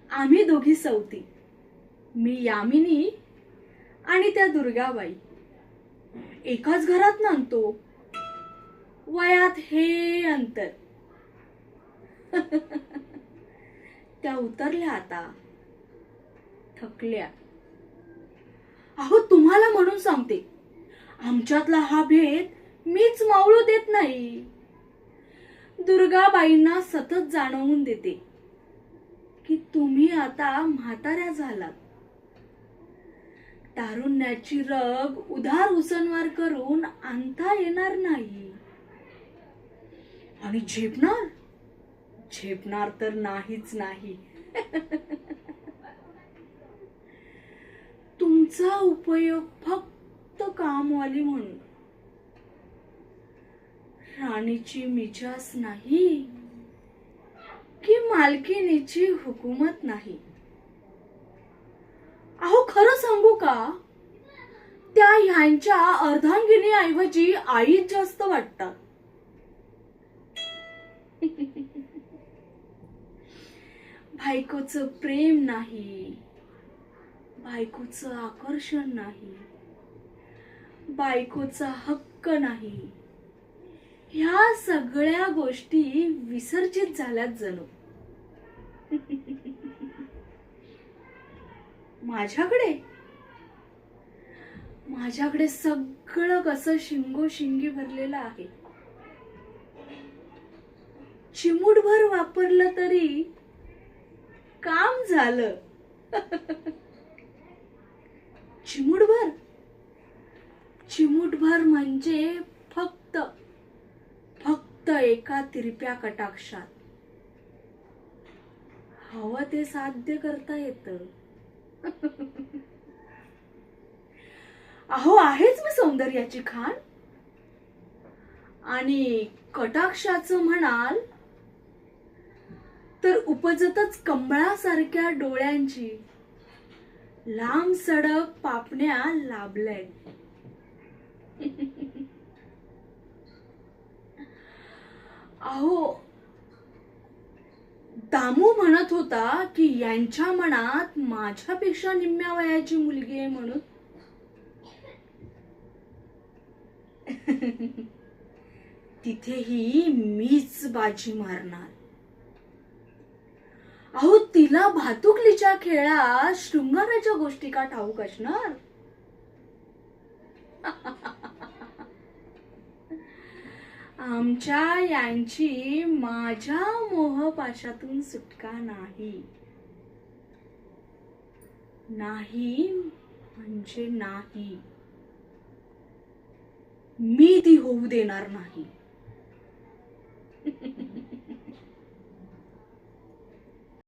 आम्ही दोघी सवती, मी यामिनी आणि त्या दुर्गाबाई. एकाच घरात नांदतो, वयात हे अंतर. त्या उतरल्या आता, थकल्या. अहो तुम्हाला म्हणून सांगते, आमच्यातला हा भेद मीच मावळू देत नाही. दुर्गाबाईंना सतत जाणवून देते की तुम्ही आता म्हाताऱ्या झालात. तारुण्याची रग उधार उसनवार करून आणता येणार नाही. आणि झेपणार झेपणार तर नाहीच नाही. तुमचा उपयोग फक्त कामवाली म्हणून. राणीची मिजाज नाही की मालकिनीची हुकूमत नाही. अहो खरं सांगू का, त्या ह्यांच्या अर्धांगिनी ऐवजी आईच जास्त वाटतात. बायकोचं प्रेम नाही, बायकोचं आकर्षण नाही, बायकोचा हक्क नाही, ह्या सगळ्या गोष्टी विसर्जित झाल्यात जणू. माझ्याकडे सगळं कसं शिंगोशिंगी भरलेलं आहे. चिमूटभर वापरलं तरी काम झालं. चिमूटभर चिमूटभर म्हणजे फक्त एका तिरप्या कटाक्षात हवं ते साध्य करता येतं. अहो आहेच मी सौंदर्याची खाण. आणि कटाक्षाचं म्हणाल तर उपजतच कमळासारख्या डोळ्यांची लांब सडक पापण्या लाभल्या. अहो दामू म्हणत होता की यांच्या मनात माझ्यापेक्षा निम्म्या वयाची मुलगी आहे म्हणून. तिथेही मीच बाजी मारणार. अहो तिला भातुकलीच्या खेळात शृंगाराच्या गोष्टी का ठाऊक असणार. आमच्या यांची माझ्या मोहपाशातून सुटका नाही. नाही म्हणजे नाही. मी ती होऊ देणार नाही.